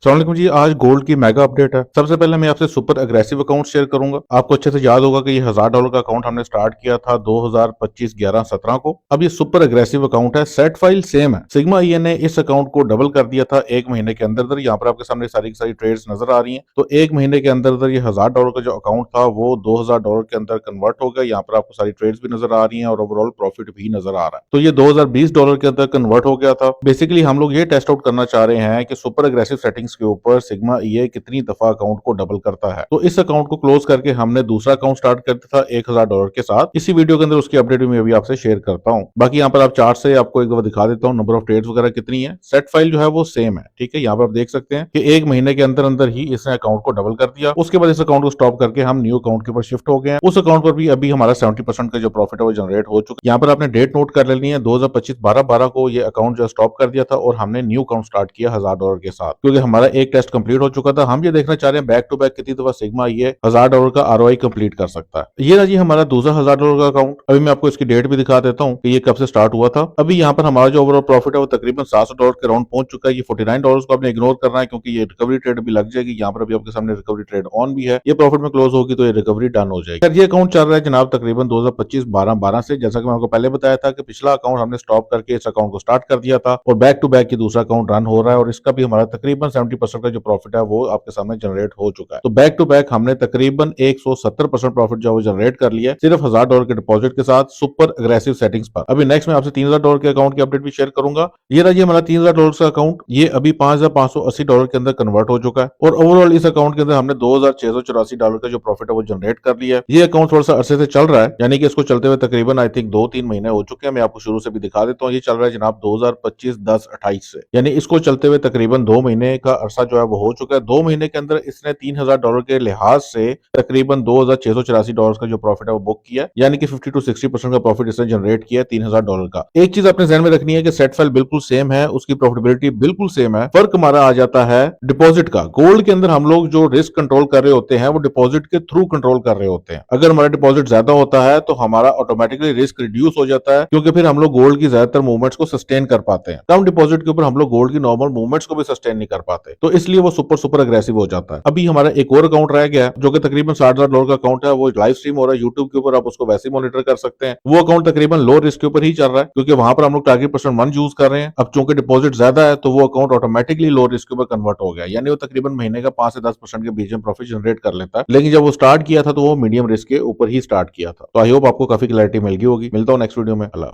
अस्सलामुअलैकुम जी। आज गोल्ड की मेगा अपडेट है। सबसे पहले मैं आपसे सुपर एग्रेसिव अकाउंट शेयर करूंगा। आपको अच्छे से याद होगा कि ये $1000 का अकाउंट हमने स्टार्ट किया था 2025 11-17 को। अब ये सुपर एग्रेसिव अकाउंट है। सेट फाइल सेम है। सिग्मा ईए ने इस अकाउंट को डबल कर दिया था 1 महीने के अंदर। यहाँ पर आपके सामने सारी की सारी ट्रेड्स नजर आ रही हैं। तो 1 महीने के अंदर ये $1000 का जो अकाउंट था वो $2000 के अंदर कन्वर्ट हो गया। यहाँ पर आपको सारी ट्रेड्स भी नजर आ रही हैं और ओवरऑल प्रॉफिट भी नजर आ रहा है। तो ये $2020 के अंदर कन्वर्ट हो गया था। बेसिकली हम लोग ये टेस्ट आउट करना चाह रहे हैं कि सुपर एग्रेसिव सेटिंग्स के ऊपर सिग्मा ये कितनी दफा अकाउंट को डबल करता है। तो इस अकाउंट को क्लोज करके हमने दूसरा अकाउंट स्टार्ट कर दिया था $1000 के साथ। इसी वीडियो के अंदर उसकी अपडेट भी मैं अभी आपसे शेयर करता हूं। बाकी यहाँ पर आप चार्ट से आपको एक बार दिखा देता हूँ नंबर ऑफ ट्रेड्स वगैरह कितनी है। सेट फाइल जो है वो सेम है। ठीक है, यहाँ पर आप देख सकते हैं कि 1 महीने के अंदर अंदर ही इसने अकाउंट को डबल कर दिया। उसके बाद इस अकाउंट को स्टॉप करके हम न्यू अकाउंट के ऊपर शिफ्ट हो गए हैं। उस अकाउंट पर भी अभी हमारा 70% का जो प्रॉफिट है वो जनरेट हो चुका है। यहाँ पर आपने डेट नोट कर लेनी है। 2025 12/12 को ये अकाउंट जो स्टॉप कर दिया था और हमने न्यू अकाउंट स्टार्ट किया $1000 के साथ, क्योंकि हमारा एक टेस्ट कंप्लीट हो चुका था। हम ये देखना चाह रहे हैं बैक टू बैक कितनी दफा सिग्मा ये $1000 का आरओआई कंप्लीट कर सकता है। ये ना जी हमारा दूसरा $1000 का अकाउंट। अभी मैं आपको इसकी डेट भी दिखा देता हूँ कि ये कब से स्टार्ट हुआ था। अभी यहाँ पर हमारा जो ओवरऑल प्रॉफिट है वो तकरीबन $700 के अराउंड पहुंच चुका है। ये $49 को आपने इग्नोर करना है क्योंकि ये रिकवरी ट्रेड भी लग जाएगी। यहाँ पर अभी आपके सामने रिकवरी ट्रेड ऑन भी है। ये प्रॉफिट में क्लोज होगी तो ये रिकवरी डन हो जाएगी। ये अकाउंट चल रहा है जनाब तकरीबन 2025 12/12 से। जैसा कि मैं आपको पहले बताया था कि पिछला अकाउंट हमने स्टॉप करके इस अकाउंट को स्टार्ट कर दिया था और बैक टू बैक ये दूसरा अकाउंट रन हो रहा है और इसका भी हमारा तकरीबन 70% का जो प्रॉफिट है वो आपके सामने जनरेट हो चुका है। तो बैक टू बैक हमने तकरीबन 170% प्रॉफिट जो है जनरेट कर लिया है सिर्फ $1000 के डिपॉजिट के साथ सुपर अग्रेसिव सेटिंग्स पर। अभी नेक्स्ट मैं आपसे $3000 के अकाउंट की अपडेट भी शेयर करूंगा। ये रहा जी हमारा $3000 का अकाउंट। ये अभी $5580 के अंदर कन्वर्ट हो चुका है और ओवरऑल इस अकाउंट के अंदर हमने $2684 का जो प्रॉफिट है वो जनरेट कर लिया है। ये अकाउंट थोड़ा सा अरसे से चल रहा है, यानी कि इसको चलते हुए तकरीबन आई थिंक 2-3 महीने हो चुके हैं। मैं आपको शुरू से भी दिखा देता हूँ। ये चल रहा है जनाब 2025 10-28 से, यानी इसको चलते हुए तकरीबन 2 महीने का अरसा जो है वो हो चुका है। 2 महीने के अंदर इसने $3000 के लिहाज से तकरीबन $2684 का जो प्रॉफिट है वो बुक किया, यानी कि 50 to 60% का प्रॉफिट इसने जनरेट किया $3000 का। एक चीज अपने ध्यान में रखनी है कि सेट फाइल बिल्कुल सेम है, उसकी प्रॉफिटेबिलिटी बिल्कुल सेम है। फर्क हमारा आ जाता है डिपॉजिट का। गोल्ड के अंदर हम लोग जो रिस्क कंट्रोल कर रहे होते हैं वो डिपॉजिट के थ्रू कंट्रोल कर रहे होते हैं। अगर हमारा डिपॉजिट ज्यादा होता है तो हमारा ऑटोमेटिकली रिस्क रिड्यूस हो जाता है, क्योंकि फिर हम लोग गोल्ड की ज्यादातर मूवमेंट्स को सस्टेन कर पाते हैं। कम डिपॉजिट के ऊपर हम लोग गोल्ड की नॉर्मल मूवमेंट्स को भी सस्टेन नहीं कर पाते, तो इसलिए वो सुपर अग्रेसिव हो जाता है। अभी हमारा एक और अकाउंट रह गया है जो कि तकरीबन $60,000 का अकाउंट है। वो लाइव स्ट्रीम हो रहा है यूट्यूब के ऊपर, आप उसको वैसे ही मॉनिटर कर सकते हैं। वो अकाउंट तकरीबन लो रिस्क के ऊपर ही चल रहा है क्योंकि वहां पर हम लोग टारगेट परसेंट 1 यूज कर रहे हैं। अब चूंकि डिपॉजिट ज्यादा है तो वो अकाउंट ऑटोमेटिकली लो रिस्क के ऊपर कन्वर्ट हो गया, यानी वो तकरीबन महीने का 5 से 10% के बीच में प्रॉफिट जनरेट कर लेता है। लेकिन जब वो स्टार्ट किया था तो वो मीडियम रिस्क के ऊपर ही स्टार्ट किया था। तो आई होप आपको काफी क्लैरिटी मिल गई होगी। मिलता हूँ नेक्स्ट वीडियो में। अल्लाह।